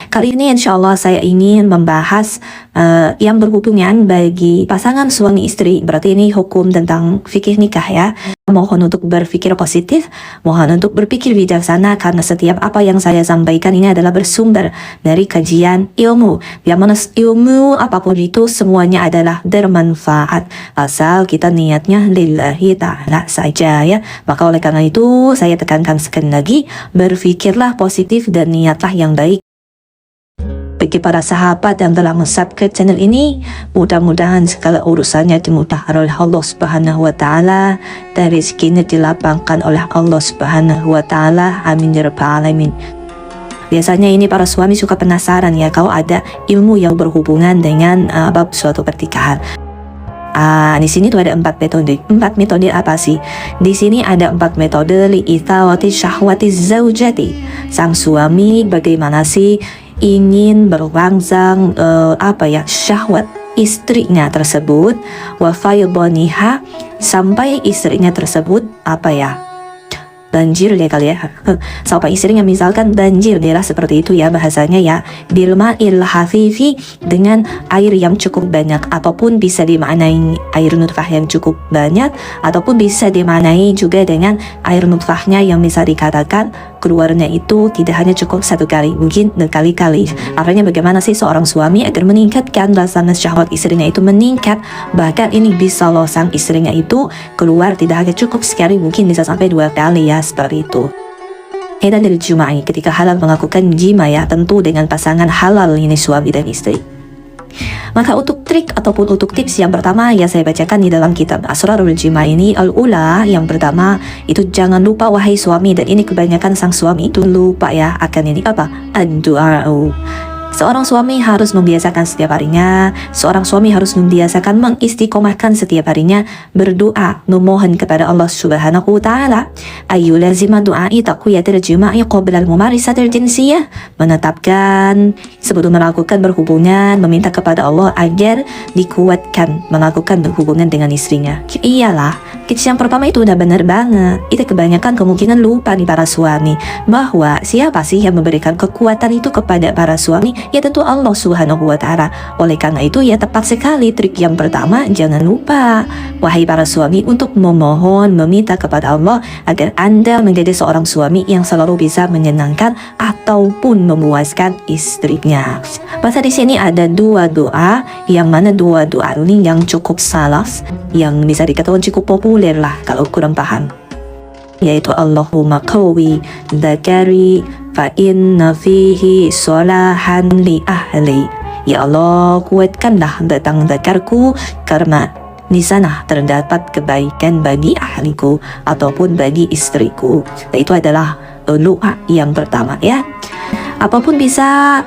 Kali ini insya Allah saya ingin membahas yang berhubungan bagi pasangan suami istri. Berarti ini hukum tentang fikih nikah ya. Mohon untuk berpikir positif, mohon untuk berpikir bijaksana, karena setiap apa yang saya sampaikan ini adalah bersumber dari kajian ilmu. Yang mana ilmu apapun itu semuanya adalah bermanfaat, asal kita niatnya lillahi ta'ala saja ya. Maka oleh karena itu saya tekankan sekali lagi, berpikirlah positif dan niatlah yang baik. Bagi para sahabat yang telah subscribe channel ini, mudah-mudahan segala urusannya dimudahkan oleh Allah Subhanahu wa Ta'ala, dan rezekinya dilapangkan oleh Allah Subhanahu wa Ta'ala. Amin ya rabbal alamin. Biasanya ini para suami suka penasaran ya, kalau ada ilmu yang berhubungan dengan bab suatu pernikahan. Di sini tuh ada 4 metode. 4 metode apa sih? Di sini ada 4 metode li'ithawati syahwati zaujati. Sang suami bagaimana sih ingin berlangsang syahwat istrinya tersebut, wa faydaniha, sampai istrinya tersebut banjir dia kali ya. Sampai istrinya misalkan banjir dia seperti itu ya bahasanya ya, bilma'il hafifi, dengan air yang cukup banyak, ataupun bisa dimaknai air nutfah yang cukup banyak, ataupun bisa dimaknai juga dengan air nutfahnya yang bisa dikatakan keluarnya itu tidak hanya cukup 1 kali, mungkin berkali-kali. Artinya bagaimana sih seorang suami agar meningkatkan rasa syahwat istrinya itu meningkat, bahkan ini bisa loh sang istrinya itu keluar tidak hanya cukup sekali, mungkin bisa sampai 2 kali ya, seperti itu. Dan dari juma'i, ketika halal melakukan jima ya, tentu dengan pasangan halal ini suami dan istri. Maka untuk trik ataupun untuk tips yang pertama ya saya bacakan di dalam kitab Asrarul Jima ini. Al-ula, yang pertama itu jangan lupa wahai suami, dan ini kebanyakan sang suami itu lupa ya akan ini ad-du'a'u. Seorang suami harus membiasakan setiap harinya, seorang suami harus membiasakan mengistiqomahkan setiap harinya berdoa, memohon kepada Allah Subhanahu wa Ta'ala. Ayyulazima du'ai taqwiyatil jima'i qabla al-mumarisatil jinsiyah, menetapkan sebelum melakukan berhubungan, meminta kepada Allah agar dikuatkan melakukan berhubungan dengan istrinya. Iyalah, tips yang pertama itu udah benar banget. Itu kebanyakan kemungkinan lupa nih para suami, bahwa siapa sih yang memberikan kekuatan itu kepada para suami? Ya tentu Allah Subhanahu wa Ta'ala. Oleh karena itu ya tepat sekali trik yang pertama, jangan lupa wahai para suami untuk memohon, meminta kepada Allah agar Anda menjadi seorang suami yang selalu bisa menyenangkan ataupun memuaskan istrinya. Maka di sini ada 2 doa, yang mana 2 doa ini yang cukup salas, yang bisa dikatakan cukup populer lah kalau kurang paham, yaitu Allahumma qawwi dzakari fa inna fihi solahan li ahli. Ya Allah, kuatkanlah batang zakarku karena di sana terdapat kebaikan bagi ahliku ataupun bagi istriku. Nah, itu adalah doa yang pertama ya. Apapun bisa.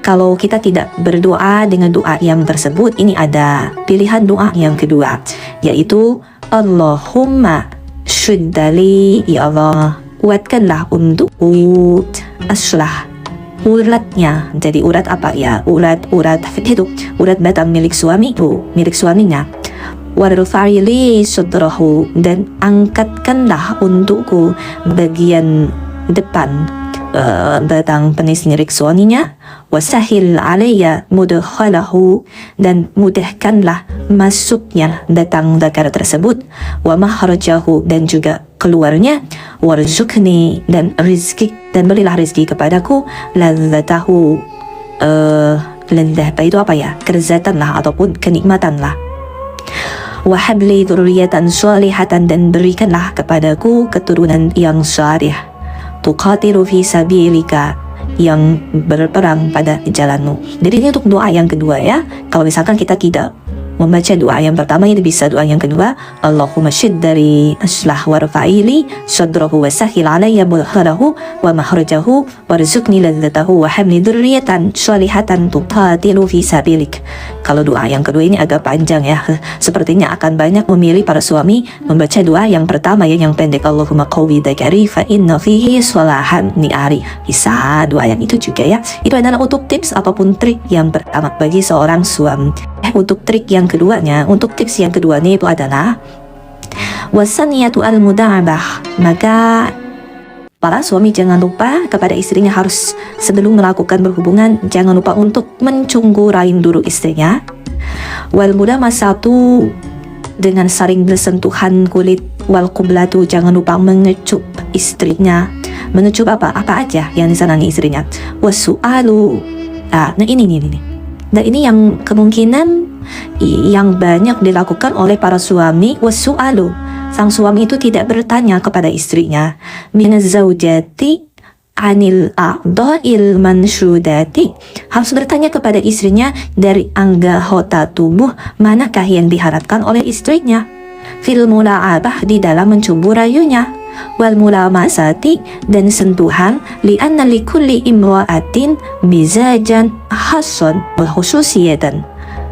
Kalau kita tidak berdoa dengan doa yang tersebut, ini ada pilihan doa yang kedua, yaitu Allahumma syuddali, ya Allah kuatkanlah untukku aslah uratnya. Jadi urat apa ya? Urat itu urat batang milik suaminya. Warfa'ili sudrahu, dan angkatkanlah untukku bagian depan batang penis milik suaminya. Wasahil alayya mudkhalahu, dan mudahkanlah masuknya batang zakar tersebut. Wa mahrajahu, dan juga keluarnya. Warzuqni, dan rizki, dan berilah rizki kepadaku. Ladzatahu, lezat itu apa ya? Kelezatan lah ataupun kenikmatan lah. Wahabli dzurriyyatan shalihatan, dan berikanlah kepadaku keturunan yang saleh. Tuqatilu fi sabilika, yang berperang pada jalanmu. Jadi ini untuk doa yang kedua ya. Kalau misalkan kita tidak membaca doa yang pertama, itu bisa doa yang kedua, Allahumma syiddari aslah warfa'ili sadrahu wasahil alayya mudkhalahu wa mahrajahu warzuqni ladzatahu wa hamli dzurriyyatan shalihatan tuqatilu fi sabilik. Kalau doa yang kedua ini agak panjang ya, sepertinya akan banyak memilih para suami membaca doa yang pertama ya, yang pendek, Allahumma qawwi dzakari fa inna fihi salahan ni'ari. Bisa doa yang itu juga ya. Itu adalah untuk tips ataupun trik yang pertama bagi seorang suami. Untuk trik yang keduanya, untuk tips yang keduanya itu adalah wasaniyatu al-muda'abah. Maka Para suami jangan lupa kepada istrinya harus sebelum melakukan berhubungan, jangan lupa untuk mencunggurain dulu istrinya. Wal mudamasatu dengan saling bersentuhan kulit, wal qublatu jangan lupa mengecup istrinya. Mengecup apa aja yang disenangi istrinya. Wasu'alu. Nah ini. Dan ini yang kemungkinan yang banyak dilakukan oleh para suami. Wasu'alu, sang suami itu tidak bertanya kepada istrinya. Minaz zaujati anil a'dha'il mansyudati, harus bertanya kepada istrinya dari anggota tubuh manakah yang diharapkan oleh istrinya. Fil mula'abah, di dalam mencumbu rayunya. Wal mulamasati, dan sentuhan. Li'anna likulli imra'atin mizajan khasson wa khususiyatan.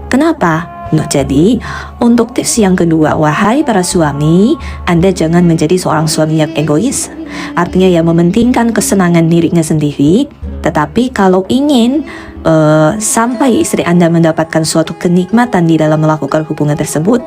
Kenapa? Nah, jadi untuk tips yang kedua, wahai para suami, Anda jangan menjadi seorang suami yang egois, artinya yang mementingkan kesenangan dirinya sendiri. Tetapi kalau ingin sampai istri Anda mendapatkan suatu kenikmatan di dalam melakukan hubungan tersebut,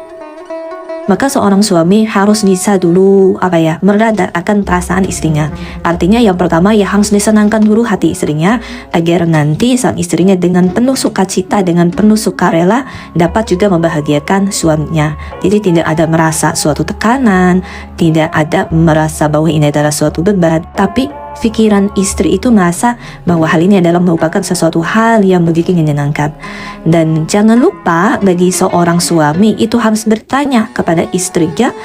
maka seorang suami harus bisa dulu meredam akan perasaan istrinya. Artinya yang pertama ya harus disenangkan dulu hati istrinya, agar nanti sang istrinya dengan penuh sukacita, dengan penuh sukarela dapat juga membahagiakan suaminya. Jadi tidak ada merasa suatu tekanan, tidak ada merasa bahwa ini adalah suatu beban, tapi pikiran istri itu merasa bahwa hal ini adalah merupakan sesuatu hal yang begitu menyenangkan. Dan jangan lupa bagi seorang suami itu harus bertanya kepada istrinya,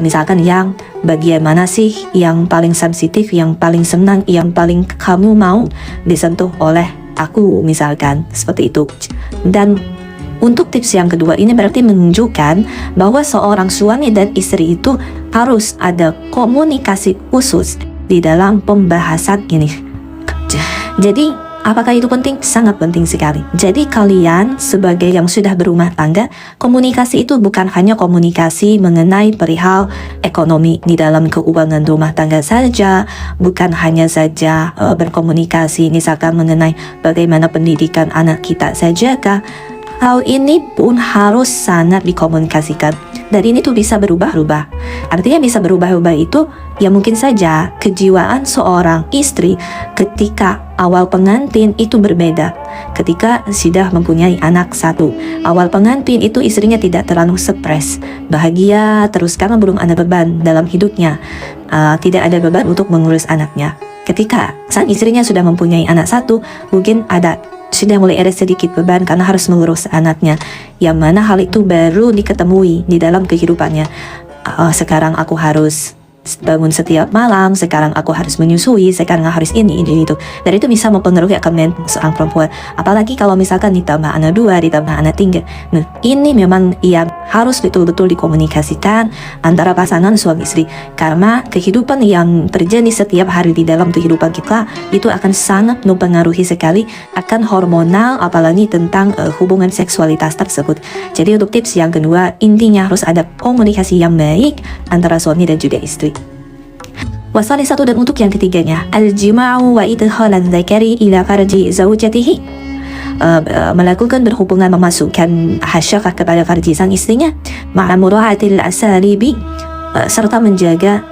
misalkan yang bagian mana sih yang paling sensitif, yang paling senang, yang paling kamu mau disentuh oleh aku, misalkan seperti itu. Dan untuk tips yang kedua ini berarti menunjukkan bahwa seorang suami dan istri itu harus ada komunikasi khusus di dalam pembahasan ini. Jadi apakah itu penting? Sangat penting sekali. Jadi kalian sebagai yang sudah berumah tangga, komunikasi itu bukan hanya komunikasi mengenai perihal ekonomi di dalam keuangan rumah tangga saja, bukan hanya saja berkomunikasi misalkan mengenai bagaimana pendidikan anak kita saja kah. Hal ini pun harus sangat dikomunikasikan. Dan ini tuh bisa berubah-ubah. Artinya bisa berubah-ubah itu ya mungkin saja kejiwaan seorang istri ketika awal pengantin itu berbeda. Ketika sudah mempunyai anak satu, awal pengantin itu istrinya tidak terlalu stres, bahagia terus karena belum ada beban dalam hidupnya, tidak ada beban untuk mengurus anaknya. Ketika sang istrinya sudah mempunyai anak satu, mungkin sudah mulai ada sedikit beban karena harus mengurus anaknya, yang mana hal itu baru diketemui di dalam kehidupannya. Sekarang aku harus bangun setiap malam, sekarang aku harus menyusui, sekarang harus ini itu. Dan itu bisa mempengaruhi akan seorang perempuan. Apalagi kalau misalkan ditambah anak 2, ditambah anak 3. Nah, ini memang yang harus betul-betul dikomunikasikan antara pasangan suami istri. Karena kehidupan yang terjadi setiap hari di dalam kehidupan kita itu akan sangat mempengaruhi sekali akan hormonal, apalagi tentang hubungan seksualitas tersebut. Jadi untuk tips yang kedua, intinya harus ada komunikasi yang baik antara suami dan juga istri. Wasali satu, dan untuk yang ketiganya, al-jima'u wa idkhalan dzakari ila farji zaujatihi, melakukan berhubungan, memasukkan hasyafah kepada farji sang istrinya, ma'a mura'atil asalibi, serta menjaga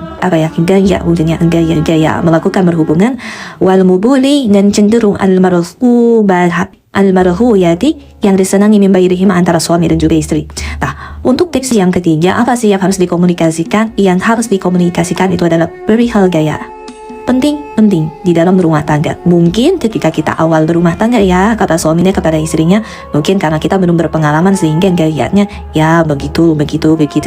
gaya melakukan berhubungan, wal mubuli, dan cenderung al-marhuyati, yang disenangi membairihim antara suami dan juga istri. Nah, untuk tips yang ketiga, apa sih yang harus dikomunikasikan? Yang harus dikomunikasikan itu adalah perihal gaya. Penting di dalam berumah tangga. Mungkin ketika kita awal berumah tangga ya, kata suaminya kepada istrinya, mungkin karena kita belum berpengalaman sehingga gayanya ya begitu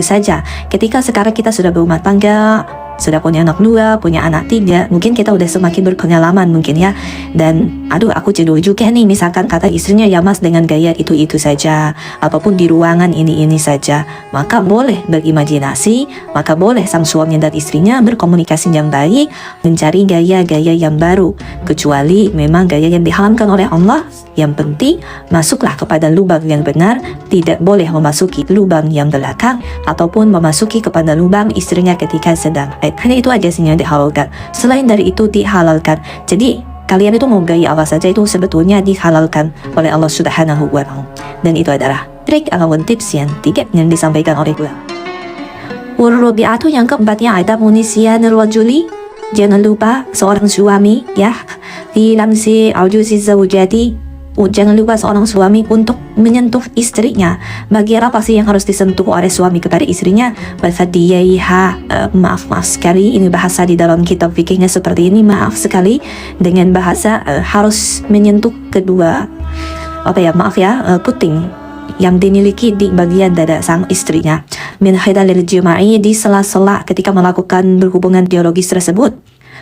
saja. Ketika sekarang kita sudah berumah tangga, sudah punya anak 2, punya anak 3, mungkin kita udah semakin berpengalaman mungkin ya. Dan aku jenuh juga nih, misalkan kata istrinya ya mas dengan gaya itu saja, apapun di ruangan ini saja, maka boleh berimajinasi, maka boleh sang suami dan istrinya berkomunikasi yang baik, mencari gaya-gaya yang baru, kecuali memang gaya yang diharamkan oleh Allah. Yang penting masuklah kepada lubang yang benar, tidak boleh memasuki lubang yang belakang ataupun memasuki kepada lubang istrinya ketika sedang haid. Hanya itu aja sih yang dihalalkan. Selain dari itu dihalalkan. Jadi kalian itu mau gaya apa saja itu sebetulnya dihalalkan oleh Allah Subhanahu wa ta'ala. Dan itu adalah trik ataupun tips yang 3 yang disampaikan oleh gue. Wal rabi'atu, yang keempatnya, adabu nisyanir rajuli jangan lupa seorang suami ya, fi lamsi ajuzi zawjati, jangan lupa seorang suami untuk menyentuh istrinya. Bagian apa sih yang harus disentuh oleh suami kepada istrinya? Maaf sekali, ini bahasa di dalam kitab fikihnya seperti ini. Maaf sekali, dengan bahasa harus menyentuh kedua puting yang dimiliki di bagian dada sang istrinya. Min khidalil jima'i, di sela-sela ketika melakukan berhubungan biologis tersebut.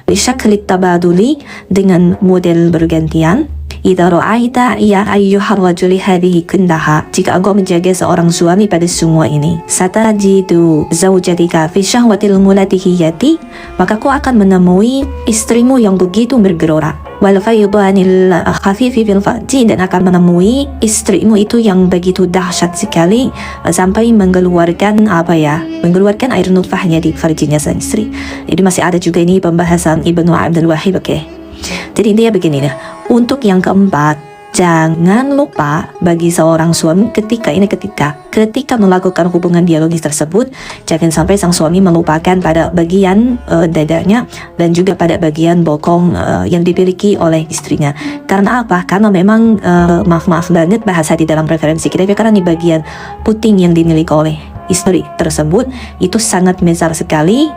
Bisyakli tabaduli, dengan model bergantian. Idza ra'aita ya ayyuhar rajuli hadhihi kundaha, jika engkau menjaga seorang suami pada semua ini, satajidu zawjatika fi syahwatil mulatihiyati, maka kau akan menemui istrimu yang begitu bergelora, wal faydanil khafifi fil farji, dan akan menemui istrimu itu yang begitu dahsyat sekali sampai mengeluarkan air nutfahnya di farjinya sang istri. Jadi masih ada juga ini pembahasan Ibnu Abdul Wahid. Jadi intinya begini nih. Untuk yang keempat, jangan lupa bagi seorang suami ketika melakukan hubungan biologis tersebut, jangan sampai sang suami melupakan pada bagian dadanya dan juga pada bagian bokong yang dimiliki oleh istrinya. Karena apa? Karena memang maaf banget bahasa di dalam referensi kita, karena di bagian puting yang dimiliki oleh istri tersebut itu sangat besar sekali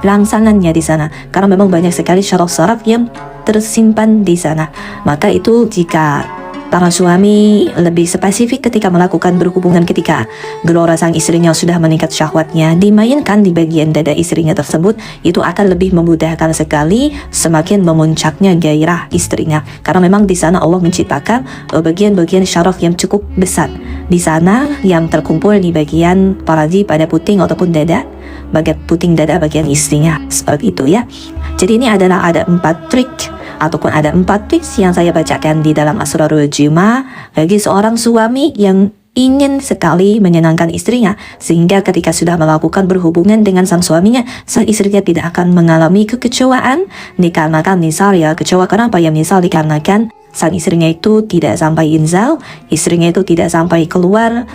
rangsangannya di sana, karena memang banyak sekali syaraf-syaraf yang tersimpan di sana. Maka itu jika para suami lebih spesifik ketika melakukan berhubungan, ketika gelora sang istrinya sudah meningkat syahwatnya, dimainkan di bagian dada istrinya tersebut, itu akan lebih memudahkan sekali, semakin memuncaknya gairah istrinya. Karena memang di sana Allah menciptakan bagian-bagian syaraf yang cukup besar di sana, yang terkumpul di bagian paradi pada puting ataupun dada, bagian puting dada bagian istrinya, seperti itu ya. Jadi ini adalah ada 4 trik ataupun ada 4 tips yang saya bacakan di dalam Asrarul Jima bagi seorang suami yang ingin sekali menyenangkan istrinya, sehingga ketika sudah melakukan berhubungan dengan sang suaminya, sang istrinya tidak akan mengalami kekecewaan dikarenakan kecewa kenapa ya, misal dikarenakan sang istrinya itu tidak sampai inzal, istrinya itu tidak sampai keluar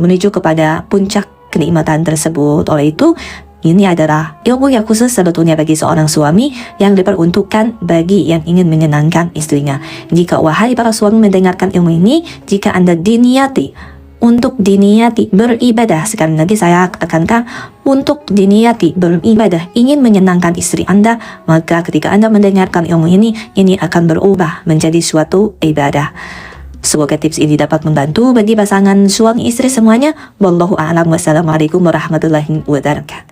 menuju kepada puncak kenikmatan tersebut. Oleh itu, ini adalah ilmu yang khusus sebetulnya bagi seorang suami yang diperuntukkan bagi yang ingin menyenangkan istrinya. Jika wahai para suami mendengarkan ilmu ini, jika Anda diniati beribadah, sekali lagi saya akankan untuk diniati beribadah, ingin menyenangkan istri Anda, maka ketika Anda mendengarkan ilmu ini akan berubah menjadi suatu ibadah. Semoga tips ini dapat membantu bagi pasangan suami istri semuanya. Wallahu a'lam. Wassalamualaikum warahmatullahi wabarakatuh.